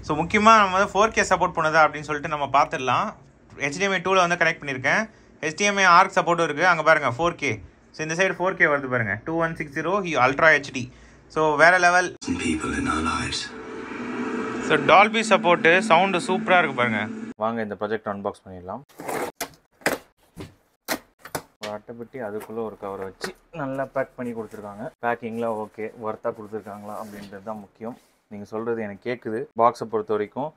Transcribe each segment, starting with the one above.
So முக்கியமாக நம்ம வந்து 4K சப்போர்ட் பண்ணுதா அப்படின்னு சொல்லிட்டு நம்ம பார்த்துடலாம். HDMI 2ல வந்து கனெக்ட் பண்ணியிருக்கேன். HDMI ஆர்க் சப்போர்ட்டும் இருக்குது. அங்கே பாருங்கள் 4K. ஸோ இந்த சைடு 4K வருது பாருங்கள், 2160 Ultra HD. ஸோ வேறு level. So Dolby support, sound சூப்பராக இருக்குது பாருங்கள். வாங்க இந்த ப்ராஜெக்ட் அன்பாக்ஸ் பண்ணிடலாம். ஒரு அட்டைப்பட்டி, அதுக்குள்ளே ஒரு கவரை வச்சு நல்லா பேக் பண்ணி கொடுத்துருக்காங்க. பேக்கிங்கில் ஓகே, ஒர்த்தாக கொடுத்துருக்காங்களா அப்படின்றது தான் முக்கியம். நீங்கள் சொல்கிறது எனக்கு கேட்குது. பாக்ஸை பொறுத்த வரைக்கும்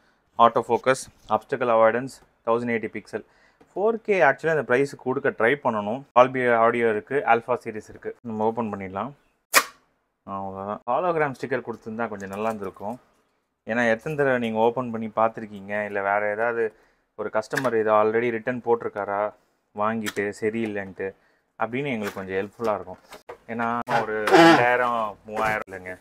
auto focus, அப்டக்கல் avoidance, 1080 pixel. 4K ஆக்சுவலாக இந்த ப்ரைஸுக்கு கொடுக்க ட்ரை பண்ணணும். டால்பி ஆடியோ இருக்குது, ஆல்ஃபா சீரிஸ் இருக்குது. நம்ம ஓப்பன் பண்ணிடலாம். அவ்வளோதான். ஹாலோகிராம் ஸ்டிக்கர் கொடுத்துருந்தா கொஞ்சம் நல்லா இருந்திருக்கும். ஏன்னா எத்தனை தடவை நீங்கள் ஓப்பன் பண்ணி பார்த்துருக்கீங்க, இல்லை வேறு ஏதாவது ஒரு கஸ்டமர் இதை ஆல்ரெடி ரிட்டன் போட்டிருக்காரா வாங்கிட்டு சரியில்லைன்ட்டு அப்படின்னு எங்களுக்கு கொஞ்சம் ஹெல்ப்ஃபுல்லாக இருக்கும். ஏன்னா ஒரு 2000 3000 இல்லைங்க,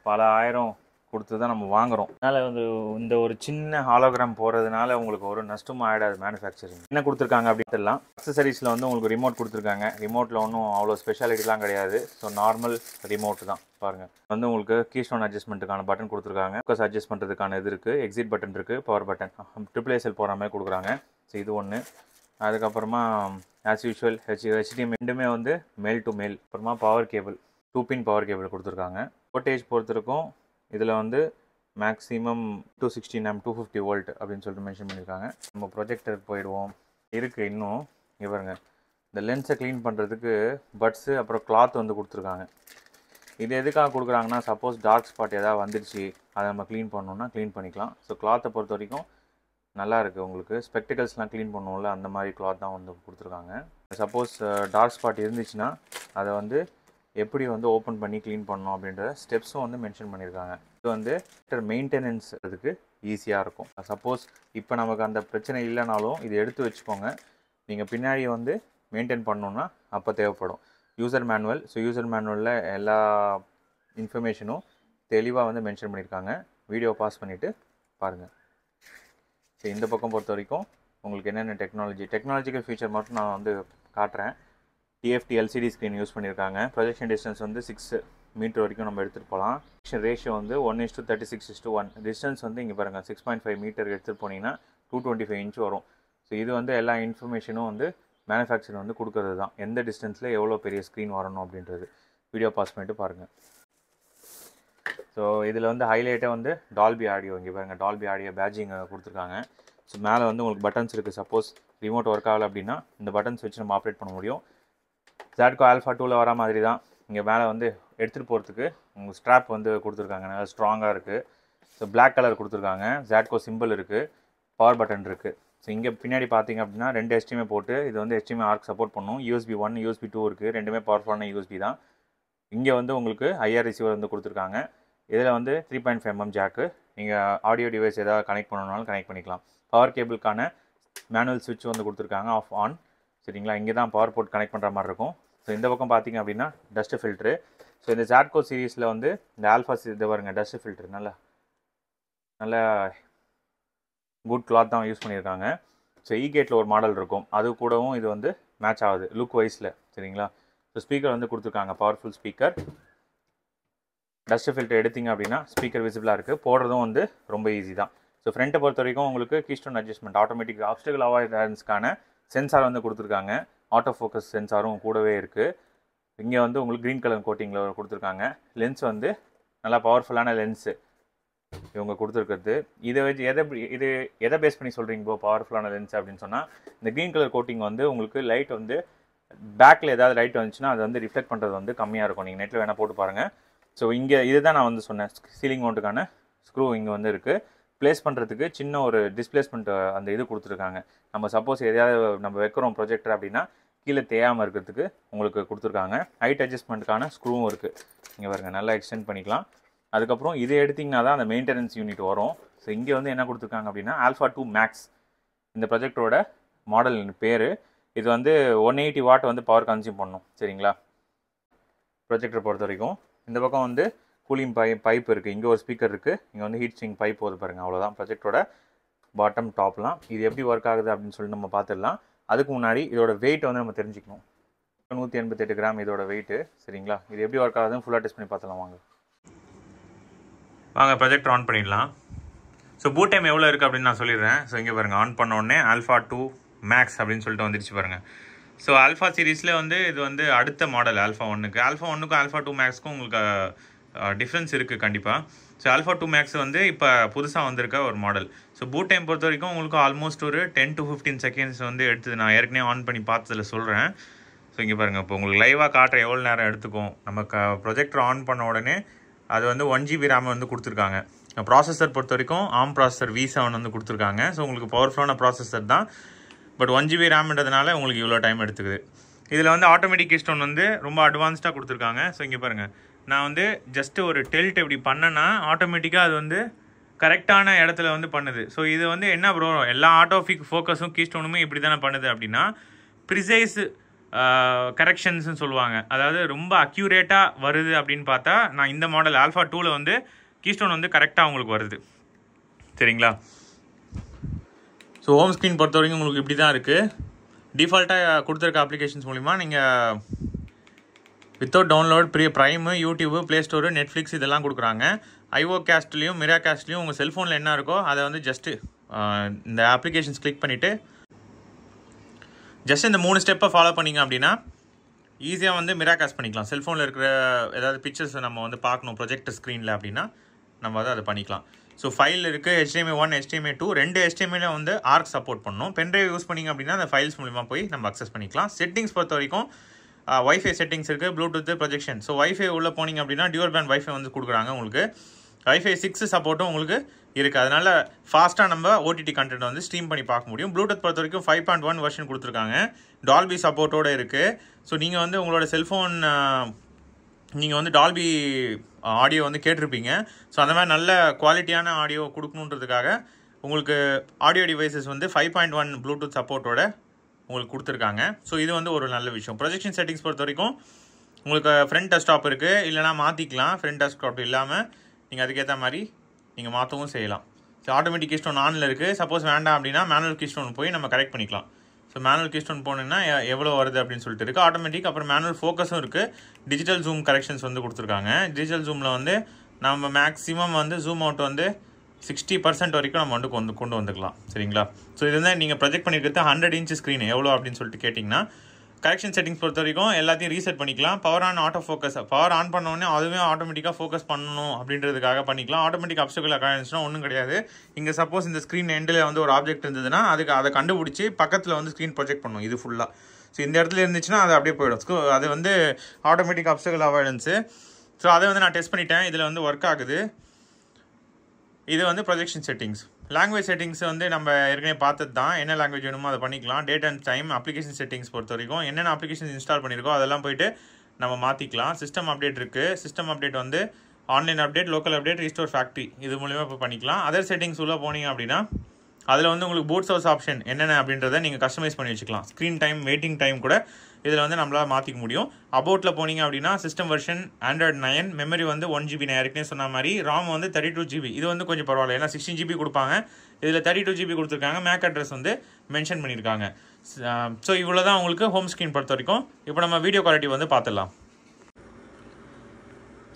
பல ஆயிரம் கொடுத்து தான் நம்ம வாங்குகிறோம். அதனால் வந்து இந்த ஒரு சின்ன ஹாலோகிராம் போகிறதுனால உங்களுக்கு ஒரு நஷ்டமும் ஆகிடாது. மேனுஃபேக்சரிங் என்ன கொடுத்துருக்காங்க அப்படின்ட்டுலாம் அக்சசரிஸில் வந்து உங்களுக்கு ரிமோட் கொடுத்துருக்காங்க. ரிமோட்டில் ஒன்றும் அவ்வளோ ஸ்பெஷாலிட்டிலாம் கிடையாது. ஸோ நார்மல் ரிமோட் தான். பாருங்கள், வந்து உங்களுக்கு கீஸ்டோன் அட்ஜஸ்ட்மெண்ட்டுக்கான பட்டன் கொடுத்துருக்காங்க. ஃபோக்கஸ் அட்ஜஸ்ட் பண்ணுறதுக்கான இது இருக்குது, எக்ஸிட் பட்டன் இருக்குது, பவர் பட்டன், AAA போகிற மாதிரி கொடுக்குறாங்க. ஸோ இது ஒன்று. அதுக்கப்புறமா ஆஸ் யூஷுவல் HDMI ரெண்டுமே வந்து மேல் டு மேல். அப்புறமா power cable, 2 pin power cable கொடுத்துருக்காங்க. வோல்டேஜ் பொறுத்திருக்கும் இதில் வந்து மேக்ஸிமம் 260 amp 250 volt அப்படின்னு சொல்லிட்டு மென்ஷன் பண்ணியிருக்காங்க. நம்ம ப்ரொஜெக்டருக்கு போயிடுவோம். இருக்குது இன்னும். இங்கே பாருங்க, இந்த லென்ஸை க்ளீன் பண்ணுறதுக்கு பட்ஸு அப்புறம் கிளாத் வந்து கொடுத்துருக்காங்க. இது எதுக்காக கொடுக்குறாங்கன்னா, சப்போஸ் டார்க் ஸ்பாட் ஏதாவது வந்துடுச்சு, அதை நம்ம க்ளீன் பண்ணோன்னா க்ளீன் பண்ணிக்கலாம். ஸோ கிளாத்தை பொறுத்த வரைக்கும் நல்லா இருக்குது. உங்களுக்கு ஸ்பெக்டிகல்ஸ்லாம் க்ளீன் பண்ணுவோம்ல, அந்த மாதிரி கிளாத் தான் வந்து கொடுத்துருக்காங்க. சப்போஸ் டார்க் ஸ்பாட் இருந்துச்சுன்னா அதை வந்து எப்படி வந்து ஓப்பன் பண்ணி க்ளீன் பண்ணணும் அப்படின்ற ஸ்டெப்ஸும் வந்து மென்ஷன் பண்ணியிருக்காங்க. இது வந்து மெயின்டெனன்ஸ் அதுக்கு ஈஸியாக இருக்கும். சப்போஸ் இப்போ நமக்கு அந்த பிரச்சனை இல்லைனாலும் இது எடுத்து வச்சுக்கோங்க. நீங்கள் பின்னாடி வந்து மெயின்டைன் பண்ணணுன்னா அப்போ தேவைப்படும். User manual. ஸோ யூசர் மேனுவலில் எல்லா இன்ஃபர்மேஷனும் தெளிவாக வந்து மென்ஷன் பண்ணியிருக்காங்க. வீடியோ பாஸ் பண்ணிவிட்டு பாருங்கள். ஸோ இந்த பக்கம் பொறுத்த வரைக்கும் உங்களுக்கு என்னென்ன டெக்னாலஜிக்கல் ஃபீச்சர் மட்டும் நான் வந்து காட்டுறேன். TFT LCD ஸ்க்ரீன் யூஸ் பண்ணியிருக்காங்க. ப்ரொஜெக்ஷன் டிஸ்டன்ஸ் வந்து 6 மீட்டர் வரைக்கும் நம்ம எடுத்துகிட்டு போகலாம். ரேஷியோ வந்து 1:36:1. டிஸ்டன்ஸ் வந்து இங்கே பாருங்கள், 6.5 மீட்டர் எடுத்துகிட்டு போனீங்கன்னா 225 inch வரும். ஸோ இது வந்து எல்லா இன்ஃபர்மேஷனும் வந்து மேனுஃபேக்சர் வந்து கொடுக்குறது தான், எந்த டிஸ்டன்ஸில் எவ்வளோ பெரிய ஸ்க்ரீன் வரணும் அப்படின்றது. வீடியோ பாஸ் பண்ணிவிட்டு பாருங்கள். ஸோ இதில் வந்து ஹைலைட்டே வந்து டால்பி ஆடியோ. இங்கே பாருங்கள், டால்பி ஆடியோ பேட்ஜிங் கொடுத்துருக்காங்க. ஸோ மேலே வந்து உங்களுக்கு பட்டன்ஸ் இருக்குது. சப்போஸ் ரிமோட் ஒர்க் ஆகலை அப்படின்னா இந்த பட்டன்ஸ் வச்சு நம்ம ஆப்ரேட் பண்ண முடியும். ZADCO Alpha 2ல் வர மாதிரி தான். இங்கே மேலே வந்து எடுத்துகிட்டு போகிறதுக்கு உங்களுக்கு ஸ்ட்ராப் வந்து கொடுத்துருக்காங்க, நல்லா ஸ்ட்ராங்காக இருக்குது. ஸோ பிளாக் கலர் கொடுத்துருக்காங்க. ZADCO சிம்பிள் இருக்குது, பவர் பட்டன் இருக்குது. ஸோ இங்கே பின்னாடி பார்த்தீங்க அப்படின்னா 2 HDMI போட்டு இது வந்து HDMI ஆர்க் சப்போர்ட் பண்ணும். USB 1 USB 2 இருக்குது. ரெண்டுமே பவர்ஃபுல்லான USB தான். இங்கே வந்து உங்களுக்கு IR ரிசீவர் வந்து கொடுத்துருக்காங்க. இதில் வந்து 3.5 mm ஜாக்கு. நீங்கள் ஆடியோ டிவைஸ் ஏதாவது கனெக்ட் பண்ணணுனாலும் கனெக்ட் பண்ணிக்கலாம். பவர் கேபிளுக்கான மேனுவல் சுவிட்ச் வந்து கொடுத்துருக்காங்க, ஆஃப் ஆன். சரிங்களா, இங்கே தான் பவர் போர்ட் கனெக்ட் பண்ணுற மாதிரி இருக்கும். ஸோ இந்த பக்கம் பார்த்தீங்க அப்படின்னா டஸ்ட் ஃபில்ட்ரு. ஸோ இந்த ZADCO சீரீஸில் வந்து இந்த ஆல்ஃபா இது பாருங்க, டஸ்ட் ஃபில்ட்ரு நல்ல குட் கிளாத் தான் யூஸ் பண்ணியிருக்காங்க. ஸோ கேட்டில் ஒரு மாடல் இருக்கும், அது கூடவும் இது வந்து மேட்ச் ஆகுது லுக் வைஸில். சரிங்களா, ஸோ ஸ்பீக்கர் வந்து கொடுத்துருக்காங்க, பவர்ஃபுல் ஸ்பீக்கர். டஸ்ட் ஃபில்டர் எடுத்திங்க அப்படின்னா ஸ்பீக்கர் விசிபிளாக இருக்குது, போடுறதும் வந்து ரொம்ப ஈஸி தான். ஸோ ஃப்ரண்ட்டை பொறுத்த வரைக்கும் உங்களுக்கு கீஸ்டோன் அட்ஜஸ்ட்மெண்ட், ஆட்டோமேட்டிக் ஆப்ஸ்டக்கிள் அவாய்டன்ஸ்க்கான சென்சார் வந்து கொடுத்துருக்காங்க. ஆட்டோ ஃபோக்கஸ் சென்சாரும் கூடவே இருக்குது. இங்கே வந்து உங்களுக்கு க்ரீன் கலர் கோட்டிங்கில் கொடுத்துருக்காங்க. லென்ஸ் வந்து நல்லா பவர்ஃபுல்லான லென்ஸு இவங்க கொடுத்துருக்குறது. இதை வச்சு எதை பேஸ் பண்ணி சொல்கிறீங்க இப்போ பவர்ஃபுல்லான லென்ஸ் அப்படின்னு சொன்னால், இந்த க்ரீன் கலர் கோட்டிங் வந்து உங்களுக்கு லைட் வந்து பேக்கில் ஏதாவது லைட் வந்துச்சுன்னா அது வந்து ரிஃப்ளெக்ட் பண்ணுறது வந்து கம்மியாக இருக்கும். நீங்கள் நெட்டில் வேணால் போட்டு பாருங்கள். ஸோ இங்கே இதுதான் நான் வந்து சொன்னேன், சீலிங் மவுண்ட்டுக்கான ஸ்க்ரூ இங்கே வந்து இருக்குது. ப்ளேஸ் பண்ணுறதுக்கு சின்ன ஒரு டிஸ்பிளேஸ்மெண்ட் அந்த இது கொடுத்துருக்காங்க. நம்ம சப்போஸ் எதையாவது நம்ம வைக்கிறோம் ப்ரொஜெக்டர் அப்படின்னா கீழே தேயாமல் இருக்கிறதுக்கு உங்களுக்கு கொடுத்துருக்காங்க. ஹைட் அட்ஜஸ்ட்மெண்ட்டுக்கான ஸ்க்ரூவும் இருக்குது. இங்கே பாருங்கள், நல்லா எக்ஸ்டெண்ட் பண்ணிக்கலாம். அதுக்கப்புறம் இதை எடுத்திங்கன்னா தான் அந்த மெயின்டெனன்ஸ் யூனிட் வரும். ஸோ இங்கே வந்து என்ன கொடுத்துருக்காங்க அப்படின்னா Alpha 2 Max இந்த ப்ரொஜெக்டரோட மாடல் பேர். இது வந்து 180 watt வந்து பவர் கன்சியூம் பண்ணணும். சரிங்களா, ப்ரொஜெக்டர் பொறுத்த வரைக்கும். இந்த பக்கம் வந்து கூலிங் பைப் இருக்குது, இங்கே ஒரு ஸ்பீக்கர் இருக்குது, இங்கே வந்து ஹீட் சிங் பைப் போகுது பாருங்கள். அவ்வளோதான் ப்ரொஜெக்டரோட பாட்டம் டாப்லாம். இது எப்படி ஒர்க் ஆகுது அப்படின்னு சொல்லி நம்ம பார்த்துடலாம். அதுக்கு முன்னாடி இதோட வெயிட் வந்து நம்ம தெரிஞ்சுக்கணும். 188 கிராம் இதோட வெயிட்டு. சரிங்களா, இது எப்படி ஒர்க் ஆகுதுன்னு ஃபுல்லாக டெஸ்ட் பண்ணி பார்த்துலாம். வாங்க ப்ரொஜெக்டர் ஆன் பண்ணிடலாம். ஸோ பூட் டைம் எவ்வளோ இருக்குது அப்படின்னு நான் சொல்லிடுறேன். ஸோ இங்கே பாருங்கள், ஆன் பண்ண உடனே Alpha 2 Max அப்படின்னு சொல்லிட்டு வந்துடுச்சு பாருங்கள். ஸோ ஆல்ஃபா சீரீஸில் வந்து இது வந்து அடுத்த மாடல் Alpha 1க்கு. Alpha 1க்கும் Alpha 2 Maxக்கும் உங்களுக்கு டிஃப்ரென்ஸ் இருக்குது கண்டிப்பாக. ஸோ Alpha 2 Max வந்து இப்போ புதுசாக வந்திருக்க ஒரு மாடல். ஸோ பூட் டைம் பொறுத்த வரைக்கும் உங்களுக்கு ஆல்மோஸ்ட் ஒரு 10 to 15 செகண்ட்ஸ் வந்து எடுத்து நான் ஏற்கனவே ஆன் பண்ணி பார்த்ததில் சொல்கிறேன். ஸோ இங்கே பாருங்கள், இப்போ உங்களுக்கு லைவாக காட்டுற எவ்வளோ நேரம் எடுத்துக்கும். நம்ம ப்ரொஜெக்டர் ஆன் பண்ண உடனே அது வந்து 1 GB RAM வந்து கொடுத்துருக்காங்க. ப்ராசஸர் பொறுத்த வரைக்கும் ARM ப்ராசஸர் V7 வந்து கொடுத்துருக்காங்க. ஸோ உங்களுக்கு பவர்ஃபுல்லான ப்ராசஸர் தான், பட் 1 GB RAMன்றதுனால உங்களுக்கு இவ்வளோ டைம் எடுத்துக்குது. இதில் வந்து ஆட்டோமேட்டிக் கீஸ்டோன் வந்து ரொம்ப அட்வான்ஸ்டாக கொடுத்துருக்காங்க. ஸோ இங்கே பாருங்கள், நான் வந்து ஜஸ்ட்டு ஒரு டெல்ட் இப்படி பண்ணேன்னா ஆட்டோமேட்டிக்காக அது வந்து கரெக்டான இடத்துல வந்து பண்ணுது. ஸோ இது வந்து என்ன ப்ரோ, எல்லா ஃபோக்கஸும் கீஸ்டோனுமே இப்படி தானே பண்ணுது அப்படின்னா, ப்ரிசைஸ் கரெக்ஷன்ஸ்னு சொல்லுவாங்க. அதாவது ரொம்ப அக்யூரேட்டாக வருது அப்படின்னு பார்த்தா, நான் இந்த மாடல் Alpha 2ல் வந்து கீஸ்டோன் வந்து கரெக்டாக உங்களுக்கு வருது. சரிங்களா? ஸோ ஹோம் ஸ்க்ரீன் பொறுத்த வரைக்கும் உங்களுக்கு இப்படி தான் இருக்குது. டிஃபால்ட்டாக கொடுத்துருக்க அப்ளிகேஷன்ஸ் மூலிமா நீங்கள் without download prime, YouTube, play store, Netflix இதெல்லாம் கொடுக்குறாங்க. ஐஓ கேஸ்ட்லேயும் மிரா கேஸ்ட்லேயும் உங்கள் செல்ஃபோனில் என்ன இருக்கோ அதை வந்து ஜஸ்ட்டு இந்த அப்ளிகேஷன்ஸ் கிளிக் பண்ணிவிட்டு ஜஸ்ட் இந்த 3 ஸ்டெப்பை ஃபாலோ பண்ணிங்க அப்படின்னா ஈஸியாக வந்து மிரா கேஸ்ட் பண்ணிக்கலாம். செல்ஃபோனில் இருக்கிற ஏதாவது பிக்சர்ஸ் நம்ம வந்து பார்க்கணும் ப்ரொஜெக்டர் ஸ்க்ரீனில் அப்படின்னா நம்ம வந்து அதை பண்ணிக்கலாம். ஸோ ஃபைல் இருக்குது, HDMI 1, HDMI 2 2 HDMIல வந்து ஆர்க் சப்போர்ட் பண்ணணும். பென்ட்ரைவ் யூஸ் பண்ணிங்க அப்படின்னா அந்த ஃபைல்ஸ் மூலிமா போய் நம்ம அக்சஸ் பண்ணிக்கலாம். செட்டிங்ஸ் பொறுத்த வரைக்கும் வைஃபை செட்டிங்ஸ் இருக்குது, ப்ளூடூத், ப்ரொஜெக்ஷன். ஸோ வைஃபை உள்ளே போனீங்க அப்படின்னா டியூவல் பேண்ட் வைஃபை வந்து கொடுக்குறாங்க. உங்களுக்கு வைஃபை 6 சப்போர்ட்டும் உங்களுக்கு இருக்குது. அதனால் ஃபாஸ்ட்டாக நம்ம OTT கண்டென்ட் வந்து ஸ்ட்ரீம் பண்ணி பார்க்க முடியும். ப்ளூடூத் பொறுத்த வரைக்கும் 5.1 வெர்ஷன் கொடுத்துருக்காங்க, டால்பி சப்போர்ட்டோடு இருக்குது. ஸோ நீங்கள் வந்து உங்களோட செல்ஃபோன் நீங்கள் வந்து டால்பி ஆடியோ வந்து கேட்டிருப்பீங்க. ஸோ அந்த மாதிரி நல்ல குவாலிட்டியான ஆடியோ கொடுக்கணுன்றதுக்காக உங்களுக்கு ஆடியோ டிவைசஸ் வந்து 5.1 ப்ளூடூத் சப்போர்ட்டோட உங்களுக்கு கொடுத்துருக்காங்க. ஸோ இது வந்து ஒரு நல்ல விஷயம். ப்ரொஜெக்ஷன் செட்டிங்ஸ் பொறுத்த வரைக்கும் உங்களுக்கு ஃப்ரண்ட் டெஸ்க்டாப் இருக்குது, இல்லைனா மாற்றிக்கலாம். ஃப்ரண்ட் டெஸ்க்டாப் இல்லாமல் நீங்கள் அதுக்கேற்ற மாதிரி நீங்கள் மாற்றவும் செய்யலாம். ஸோ ஆட்டோமேட்டிக் கீஸ்டோன் ஆனில் இருக்குது. சப்போஸ் வேண்டாம் அப்படின்னா மேனுவல் கீஸ்டோன் போய் நம்ம கரெக்ட் பண்ணிக்கலாம். ஸோ மேனுவல் கீஸ்டோன் போனீங்கன்னா எவ்வளோ வருது அப்படின்னு சொல்லிட்டு இருக்குது. ஆட்டோமேட்டிக் அப்புறம் மேனுவல் ஃபோக்கஸும் இருக்குது. டிஜிட்டல் ஜூம் கரெக்ஷன்ஸ் வந்து கொடுத்துருக்காங்க. டிஜிட்டல் ஜூமில் வந்து நம்ம மேக்ஸிமம் வந்து ஜூம் அவுட் வந்து 60% வரைக்கும் நம்ம வந்து கொண்டு வந்துக்கலாம். சரிங்களா? ஸோ இது வந்து நீங்கள் ப்ரொஜெக்ட் பண்ணியிருக்கிறது 100 இன்ச் ஸ்க்ரீன் எவ்வளோ அப்படின்னு சொல்லிட்டு கேட்டிங்கன்னா, கரெக்ஷன் செட்டிங்ஸ் பொறுத்த வரைக்கும் எல்லாத்தையும் ரீசெட் பண்ணிக்கலாம். Power on, auto focus. Power on பண்ணோடனே அதுவே ஆட்டோமேட்டிக்காக ஃபோக்கஸ் பண்ணணும் அப்படின்றதுக்காக பண்ணிக்கலாம். ஆட்டோமேட்டிக் அப்ஸ்டக்கிள் அக்காயின்ஸ்னால் ஒன்றும் கிடையாது. இங்கே சப்போஸ் இந்த ஸ்க்ரீன் எண்டில் வந்து ஒரு ஆப்ஜெக்ட் இருந்ததுன்னா அதை கண்டுபிடிச்சி பக்கத்தில் வந்து ஸ்க்ரீன் ப்ரொஜெக்ட் பண்ணும் இது ஃபுல்லாக. ஸோ இந்த இடத்துல இருந்துச்சுன்னா அது அப்படியே போயிடும். ஸோ அது வந்து ஆட்டோமேட்டிக் அப்ஸ்டக்கிள் அவாய்டன்ஸு. ஸோ அதை வந்து நான் டெஸ்ட் பண்ணிட்டேன், இதில் வந்து ஒர்க் ஆகுது. இது வந்து ப்ரொஜெக்ஷன் செட்டிங்ஸ். லாங்குவேஜ் செட்டிங்ஸ் வந்து நம்ம ஏற்கனவே பார்த்தது தான். என்ன லாங்குவேஜ் வேணுமோ அதை பண்ணிக்கலாம். Date and time. Application settings பொறுத்த வரைக்கும் என்னென்ன அப்ளிகேஷன் இன்ஸ்டால் பண்ணியிருக்கோ அதெல்லாம் போய்ட்டு நம்ம மாற்றிக்கலாம். சிஸ்டம் அப்டேட் இருக்குது. சிஸ்டம் அப்டேட் வந்து online update, local update, restore factory இது மூலிமா இப்போ பண்ணிக்கலாம். அதர் செட்டிங்ஸ் உள்ளே போனீங்க அப்படின்னா அதில் வந்து உங்களுக்கு பூட் சோர்ஸ் ஆப்ஷன் என்னென்ன அப்படின்றத நீங்கள் கஸ்டமைஸ் பண்ணி வச்சுக்கலாம். ஸ்க்ரீன் டைம், வெயிட்டிங் டைம் கூட இதில் வந்து நம்மளால் மாற்றிக்க முடியும். அபவுட்டில் போனீங்க அப்படின்னா சிஸ்டம் வெர்ஷன் Android 9, மெமரி வந்து 1 GB. நான் ஏற்கனவே சொன்ன மாதிரி RAM வந்து 32 GB. இது வந்து கொஞ்சம் பரவாயில்ல, ஏன்னா 16 GB கொடுப்பாங்க, இதில் 32 GB கொடுத்துருக்காங்க. மேக் அட்ரஸ் வந்து மென்ஷன் பண்ணியிருக்காங்க. ஸோ இவ்வளோ தான் உங்களுக்கு ஹோம் ஸ்க்ரீன் பொறுத்த வரைக்கும். இப்போ நம்ம வீடியோ குவாலிட்டி வந்து பார்த்துடலாம்.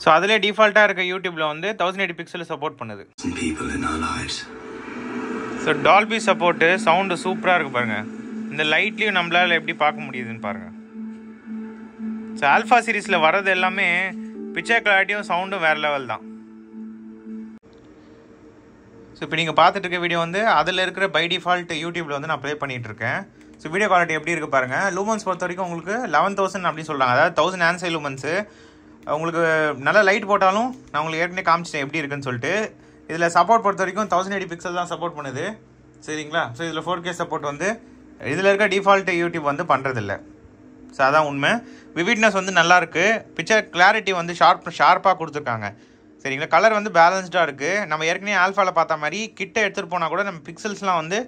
ஸோ அதிலே டிஃபால்ட்டாக இருக்க யூடியூப்பில் வந்து 1080 பிக்சல் சப்போர்ட் பண்ணுது. ஸோ டால்பி சப்போர்ட்டு, சவுண்டு சூப்பராக இருக்குது பாருங்கள். இந்த லைட்லேயும் நம்மளால் எப்படி பார்க்க முடியுதுன்னு பாருங்கள். ஸோ ஆல்ஃபா சீரீஸில் வர்றது எல்லாமே பிக்சர் கிளாரிட்டியும் சவுண்டும் வேறு லெவல் தான். ஸோ இப்போ நீங்கள் பார்த்துட்டு இருக்க வீடியோ வந்து அதில் இருக்கிற பை டிஃபால்ட் யூடியூப்பில் வந்து நான் ப்ளே பண்ணிகிட்ருக்கேன். ஸோ வீடியோ குவாலிட்டி எப்படி இருக்குது பாருங்கள். லூமன்ஸ் பொறுத்த வரைக்கும் உங்களுக்கு 11,000 அப்படின்னு சொல்கிறாங்க, அதாவது 1000 ஆன்சை லூமன்ஸு. உங்களுக்கு நல்லா லைட் போட்டாலும் நான் உங்களுக்கு ஏற்கனவே காமிச்சிட்டேன் எப்படி இருக்குன்னு சொல்லிட்டு. இதில் சப்போர்ட் பொறுத்த வரைக்கும் 1080 பிக்சல் தான் சப்போர்ட் பண்ணுது. சரிங்களா? ஸோ இதில் 4K சப்போர்ட் வந்து இதில் இருக்க டிஃபால்ட் யூடியூப் வந்து பண்ணுறதில்ல. ஸோ அதான் உண்மை. விவிட்னஸ் வந்து நல்லாயிருக்கு. பிக்சர் கிளாரிட்டி வந்து ஷார்ப்பாக கொடுத்துருக்காங்க. சரிங்களா? கலர் வந்து பேலன்ஸ்டாக இருக்குது. நம்ம ஏற்கனவே ஆல்ஃபாவில் பார்த்த மாதிரி கிட்ட எடுத்துகிட்டு போனால் கூட நம்ம பிக்சல்ஸ்லாம் வந்து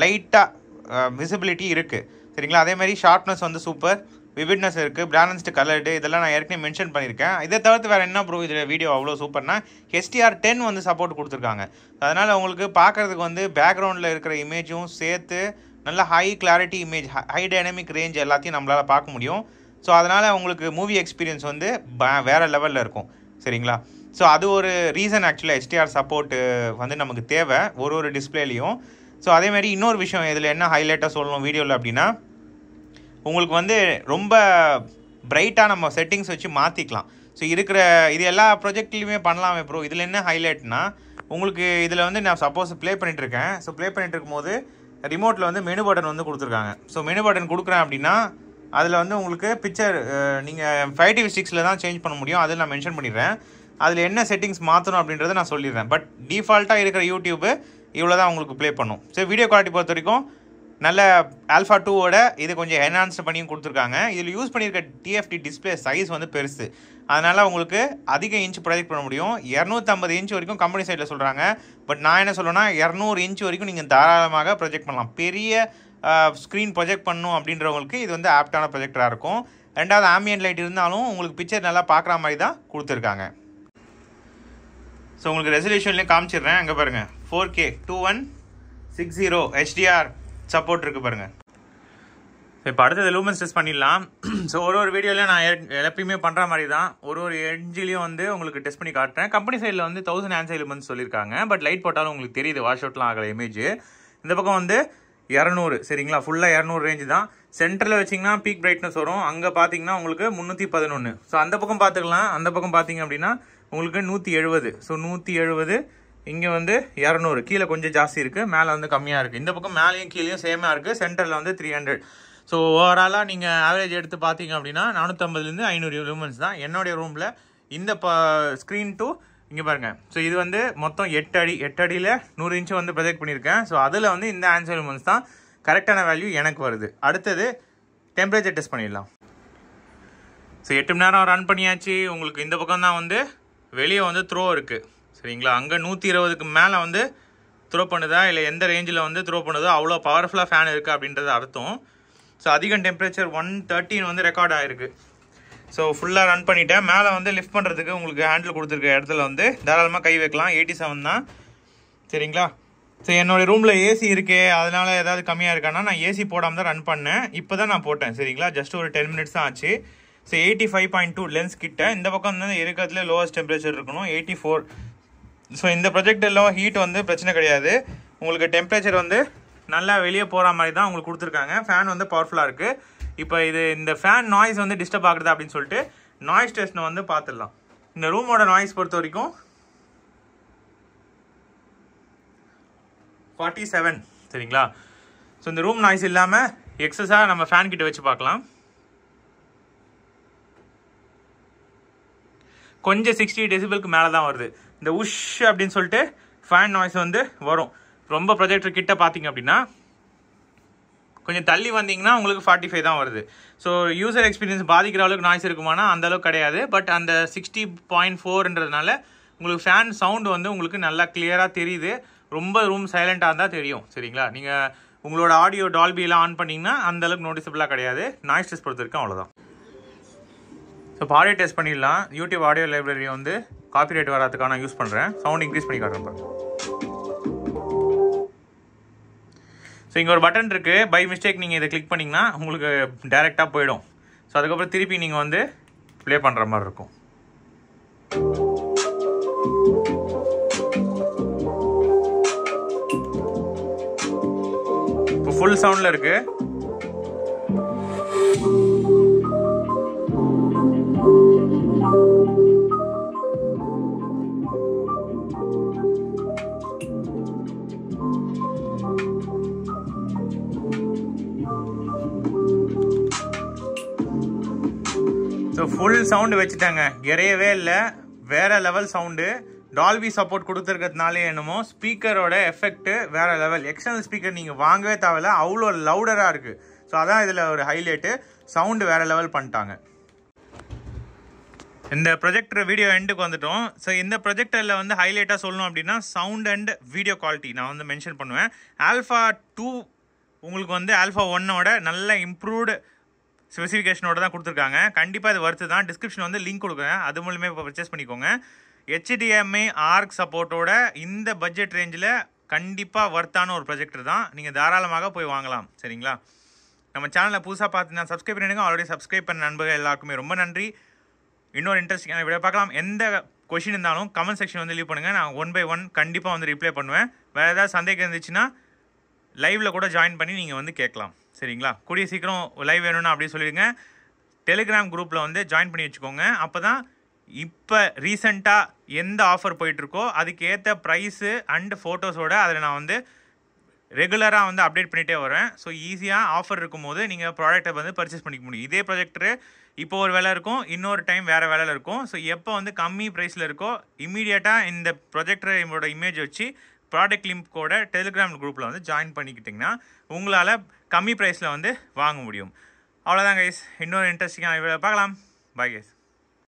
லைட்டாக விசிபிலிட்டி இருக்குது. சரிங்களா? அதேமாதிரி ஷார்ப்னஸ் வந்து சூப்பர், விவிட்னஸ் இருக்குது, பேலன்ஸ்டு கலர்டு, இதெல்லாம் நான் ஏற்கனவே மென்ஷன் பண்ணியிருக்கேன். இதை தவிர்த்து வேறு என்ன ப்ரோ இதில் வீடியோ அவ்வளோ சூப்பர்னா HDR10 வந்து சப்போர்ட் கொடுத்துருக்காங்க. அதனால் உங்களுக்கு பார்க்குறதுக்கு வந்து பேக்ரவுண்டில் இருக்கிற இமேஜும் சேர்த்து நல்ல high clarity image, high dynamic range எல்லாத்தையும் நம்மளால் பார்க்க முடியும். ஸோ அதனால் உங்களுக்கு மூவி எக்ஸ்பீரியன்ஸ் வந்து வேறு லெவலில் இருக்கும். சரிங்களா? ஸோ அது ஒரு ரீசன் ஆக்சுவலாக HDR சப்போர்ட்டு வந்து நமக்கு தேவை ஒரு டிஸ்பிளேலையும். ஸோ அதேமாதிரி இன்னொரு விஷயம் இதில் என்ன ஹைலைட்டாக சொல்லணும் வீடியோவில் அப்படின்னா, உங்களுக்கு வந்து ரொம்ப பிரைட்டாக நம்ம செட்டிங்ஸ் வச்சு மாற்றிக்கலாம். ஸோ இது எல்லா ப்ரொஜெக்ட்லையுமே பண்ணலாமே ப்ரோ, இதில் என்ன ஹைலைட்னா உங்களுக்கு இதில் வந்து நான் சப்போஸ் ப்ளே பண்ணிட்டுருக்கேன். ஸோ ப்ளே பண்ணிட்டு இருக்கும்போது ரிமோட்டில் வந்து மெனு பட்டன் வந்து கொடுத்துருக்காங்க. ஸோ மெனு பட்டன் கொடுக்குறேன் அப்படின்னா அதில் வந்து உங்களுக்கு பிக்சர் நீங்கள் 5TV6 தான் சேஞ்ச் பண்ண முடியும். அதில் நான் மென்ஷன் பண்ணிடுறேன். அதில் என்ன செட்டிங்ஸ் மாற்றணும் அப்படின்றத நான் சொல்லிடுறேன். பட் டிஃபால்ட்டாக இருக்கிற யூடியூப்பு இவ்வளோ தான் உங்களுக்கு ப்ளே பண்ணும். ஸோ வீடியோ குவாலிட்டி பொறுத்த வரைக்கும் நல்ல ஆல்ஃபா 2ஓட இது கொஞ்சம் என்ஹான்ஸ்ட் பண்ணியும் கொடுத்துருக்காங்க. இதில் யூஸ் பண்ணியிருக்க TFT டிஸ்பிளே சைஸ் வந்து பெருசு, அதனால் உங்களுக்கு அதிக இன்ச் ப்ரொஜெக்ட் பண்ண முடியும். 250 இன்ச் வரைக்கும் கம்பெனி சைடில் சொல்கிறாங்க. பட் நான் என்ன சொல்லுவேன்னா 200 இன்ச் வரைக்கும் நீங்கள் தாராளமாக ப்ரொஜெக்ட் பண்ணலாம். பெரிய ஸ்க்ரீன் ப்ரொஜெக்ட் பண்ணணும் அப்படின்றவங்களுக்கு இது வந்து ஆப்டான ப்ரொஜெக்டராக இருக்கும். ரெண்டாவது ஆம்பியன்ட் லைட் இருந்தாலும் உங்களுக்கு பிக்சர் நல்லா பார்க்குற மாதிரி தான் கொடுத்துருக்காங்க. ஸோ உங்களுக்கு ரெசல்யூஷன்லேயும் காமிச்சிடுறேன். அங்கே பாருங்கள் 4K 2160 HDR சப்போர்ட் இருக்குது பாருங்கள். இப்போ அடுத்தது லூமன்ஸ் டெஸ்ட் பண்ணிடலாம். ஸோ ஒரு வீடியோவில் நான் எப்பயுமே பண்ணுற மாதிரி தான் ஒரு எட்ஜிலையும் வந்து உங்களுக்கு டெஸ்ட் பண்ணி காட்டுறேன். கம்பெனி சைடில் வந்து 1000 ஆன்சை லூமன்ஸ் சொல்லியிருக்காங்க. பட் லைட் போட்டாலும் உங்களுக்கு தெரியுது, வாஷ் அவுட்லாம் ஆகலை இமேஜ். இந்த பக்கம் வந்து 200 சரிங்களா, ஃபுல்லாக 200 ரேஞ்சு தான். சென்டரில் வச்சிங்கன்னா பீக் பிரைட்னஸ் வரும். அங்கே பார்த்தீங்கன்னா உங்களுக்கு 311. ஸோ அந்த பக்கம் பார்த்துக்கலாம். அந்த பக்கம் பார்த்தீங்க அப்படின்னா உங்களுக்கு 170. ஸோ 170, இங்கே வந்து 200, கீழே கொஞ்சம் ஜாஸ்தி இருக்குது, மேலே வந்து கம்மியாக இருக்குது. இந்த பக்கம் மேலேயும் கீழேயும் சேமாக இருக்குது. சென்டரில் வந்து 300. ஸோ ஓவராலாக நீங்கள் ஆவரேஜ் எடுத்து பார்த்தீங்க அப்படின்னா 450லேருந்து 500 லூமன்ஸ் தான் என்னுடைய ரூமில். இந்த ஸ்க்ரீன் டு இங்கே பாருங்கள். ஸோ இது வந்து மொத்தம் 8 அடியில் 100 இன்ச்சு வந்து ப்ரொஜெக்ட் பண்ணியிருக்கேன். ஸோ அதில் வந்து இந்த ஆன்சர் லூமன்ஸ் தான் கரெக்டான வேல்யூ எனக்கு வருது. அடுத்தது டெம்பரேச்சர் டெஸ்ட் பண்ணிடலாம். ஸோ 8 மணி நேரம் ரன் பண்ணியாச்சு. உங்களுக்கு இந்த பக்கம் தான் வந்து வெளியே வந்து த்ரோ இருக்குது சரிங்களா. அங்கே 120க்கு மேலே வந்து த்ரோ பண்ணுதா இல்லை எந்த ரேஞ்சில் வந்து த்ரோ பண்ணுதோ அவ்வளோ பவர்ஃபுல்லாக ஃபேன் இருக்குது அப்படின்றது அர்த்தம். ஸோ அதிகம் டெம்பரேச்சர் 113 வந்து ரெக்கார்ட் ஆகிருக்கு. ஸோ ஃபுல்லாக ரன் பண்ணிவிட்டேன். மேலே வந்து லிஃப்ட் பண்ணுறதுக்கு உங்களுக்கு ஹேண்டில் கொடுத்துருக்க இடத்துல வந்து தாராளமாக கை வைக்கலாம். 87 தான் சரிங்களா. ஸோ என்னோடய ரூமில் ஏசி இருக்கே, அதனால் ஏதாவது கம்மியாக இருக்கான்னா நான் ஏசி போடாமல் தான் ரன் பண்ணேன். இப்போ தான் நான் போட்டேன் சரிங்களா. ஜஸ்ட் ஒரு 10 மினிட்ஸ் தான் ஆச்சு. ஸோ 85.2 லென்ஸ் கிட்ட. இந்த பக்கம் வந்து இருக்கிறதுல லோவஸ்ட் டெம்பரேச்சர் இருக்கணும் 84. ஸோ இந்த ப்ரொஜெக்ட் எல்லாம் ஹீட் வந்து பிரச்சனை கிடையாது. உங்களுக்கு டெம்பரேச்சர் வந்து நல்லா வெளியே போகிற மாதிரி தான் உங்களுக்கு கொடுத்துருக்காங்க. ஃபேன் வந்து பவர்ஃபுல்லாக இருக்குது. இப்போ இந்த ஃபேன் நாய்ஸ் வந்து டிஸ்டர்ப் ஆகுது அப்படின்னு சொல்லிட்டு நாய்ஸ் டெஸ்ட் வந்து பார்த்துடலாம். இந்த ரூமோட நாய்ஸ் பொறுத்த வரைக்கும் 47 சரிங்களா. ஸோ இந்த ரூம் நாய்ஸ் இல்லாமல் எக்ஸஸாக நம்ம ஃபேன் கிட்ட வச்சு பார்க்கலாம். கொஞ்சம் 60 டெசிபிளுக்கு மேலே தான் வருது. இந்த உஷ் அப்படின்னு சொல்லிட்டு ஃபேன் நாய்ஸ் வந்து வரும். ரொம்ப ப்ரொஜெக்டர் கிட்ட பார்த்தீங்க அப்படின்னா கொஞ்சம் தள்ளி வந்தீங்கன்னா உங்களுக்கு 45 தான் வருது. ஸோ யூசர் எக்ஸ்பீரியன்ஸ் பாதிக்கிற அளவுக்கு நாய்ஸ் இருக்குமானா அந்த அளவுக்கு கிடையாது. பட் அந்த 60.4ன்றதுனால உங்களுக்கு ஃபேன் சவுண்டு வந்து உங்களுக்கு நல்லா கிளியராக தெரியுது. ரொம்ப ரூம் சைலண்ட்டாக இருந்தால் தெரியும் சரிங்களா. நீங்கள் உங்களோட ஆடியோ டால்பியெல்லாம் ஆன் பண்ணிங்கன்னா அந்தளவுக்கு நோட்டிசபிளாக கிடையாது. நாய்ஸ் டெஸ்ட் பொறுத்த வரைக்கும் அவ்வளோதான். ஸோ இப்போ ஆடியோ டெஸ்ட் பண்ணிடலாம். யூடியூப் ஆடியோ லைப்ரரி வந்து காப்பிரைட் வராதுக்காக நான் யூஸ் பண்ணுறேன். சவுண்ட் இன்க்ரீஸ் பண்ணி காட்டுறேன். ஸோ இங்கே ஒரு பட்டன் இருக்குது. பை மிஸ்டேக் நீங்கள் இதை கிளிக் பண்ணிங்கன்னா உங்களுக்கு டைரெக்டாக போயிடும். ஸோ அதுக்கப்புறம் திருப்பி நீங்கள் வந்து ப்ளே பண்ணுற மாதிரி இருக்கும். இப்போ ஃபுல் சவுண்டில் இருக்குது. ஸோ ஃபுல் சவுண்டு வச்சுட்டாங்க, இறையவே இல்லை, வேற லெவல் சவுண்டு. டால்பி சப்போர்ட் கொடுத்துருக்கிறதுனாலே என்னமோ ஸ்பீக்கரோட எஃபெக்ட் வேற லெவல். எக்ஸ்டர்னல் ஸ்பீக்கர் நீங்கள் வாங்கவே தேவையில்ல, அவ்வளோ லவுடராக இருக்குது. ஸோ அதான் இதில் ஒரு ஹைலைட்டு. சவுண்டு வேற லெவல் பண்ணிட்டாங்க. இந்த ப்ரொஜெக்டர் வீடியோ எண்டுக்கு வந்துட்டோம். ஸோ இந்த ப்ரொஜெக்டரில் வந்து ஹைலைட்டாக சொல்லணும் அப்படின்னா சவுண்ட் அண்ட் வீடியோ குவாலிட்டி நான் வந்து மென்ஷன் பண்ணுவேன். ஆல்ஃபா 2 உங்களுக்கு வந்து ஆல்ஃபா 1ஓட நல்ல இம்ப்ரூவ்டு ஸ்பெசிஃபிகேஷனோட தான் கொடுத்துருக்காங்க. கண்டிப்பாக இது வர்த்து தான். டிஸ்கிரிப்ஷன் வந்து லிங்க் கொடுக்குறேன், அது மூலமே இப்போ பர்ச்சேஸ் பண்ணிக்கோங்க. HDMI ஆர்க் சப்போர்ட்டோட இந்த பட்ஜெட் ரேஞ்சில் கண்டிப்பாக வர்த்தான ஒரு ப்ரொஜெக்டர் தான். நீங்கள் தாராளமாக போய் வாங்கலாம் சரிங்களா. நம்ம சேனலை புதுசாக பார்த்தீங்கன்னா சப்ஸ்கிரைப் பண்ணிடுங்க. ஆல்ரெடி சப்ஸ்கிரைப் பண்ண நண்பர்கள் எல்லாருக்குமே ரொம்ப நன்றி. இன்னொரு இன்ட்ரெஸ்டிங்கான வீடியோ பார்க்கலாம். எந்த கொஷின் இருந்தாலும் கமெண்ட் செக்ஷன் வந்து லீவ் பண்ணுங்கள். நான் 1 by 1 கண்டிப்பாக வந்து ரிப்ளை பண்ணுவேன். வேறு ஏதாவது சந்தேகம் இருந்துச்சுன்னா லைவில் கூட ஜாயின் பண்ணி நீங்கள் வந்து கேட்கலாம். சரிங்களா? கூடிய சீக்கிரம் லைவ் வேணும்னா அப்படியே சொல்லிடுங்க. டெலிகிராம் குரூப்பில் வந்து ஜாயின் பண்ணி வச்சுக்கோங்க. அப்போ தான் இப்போ ரீசெண்டாக எந்த ஆஃபர் போயிட்டுருக்கோ அதுக்கு ஏற்ற ப்ரைஸு அண்டு ஃபோட்டோஸோட அதில் நான் வந்து ரெகுலராக வந்து அப்டேட் பண்ணிகிட்டே வரேன். ஸோ ஈஸியாக ஆஃபர் இருக்கும்போது நீங்கள் ப்ராடக்ட்டை வந்து பர்ச்சேஸ் பண்ணிக்க முடியும். இதே ப்ராஜெக்டரு இப்போ ஒரு விலை இருக்கும், இன்னொரு டைம் வேறு விலையில் இருக்கும். ஸோ எப்போ வந்து கம்மி ப்ரைஸில் இருக்கோ இமீடியட்டாக இந்த ப்ரொஜெக்டரோட இமேஜ் வச்சு ப்ராடக்ட் லிங்க்கோட டெலிகிராம் குரூப்பில் வந்து ஜாயின் பண்ணிக்கிட்டிங்கன்னா உங்களால் கம்மி ப்ரைஸில் வந்து வாங்க முடியும். அவ்வளோதான் கைஸ். இன்னொரு இன்ட்ரெஸ்டிங்கான வீடியோ பார்க்கலாம். Bye guys.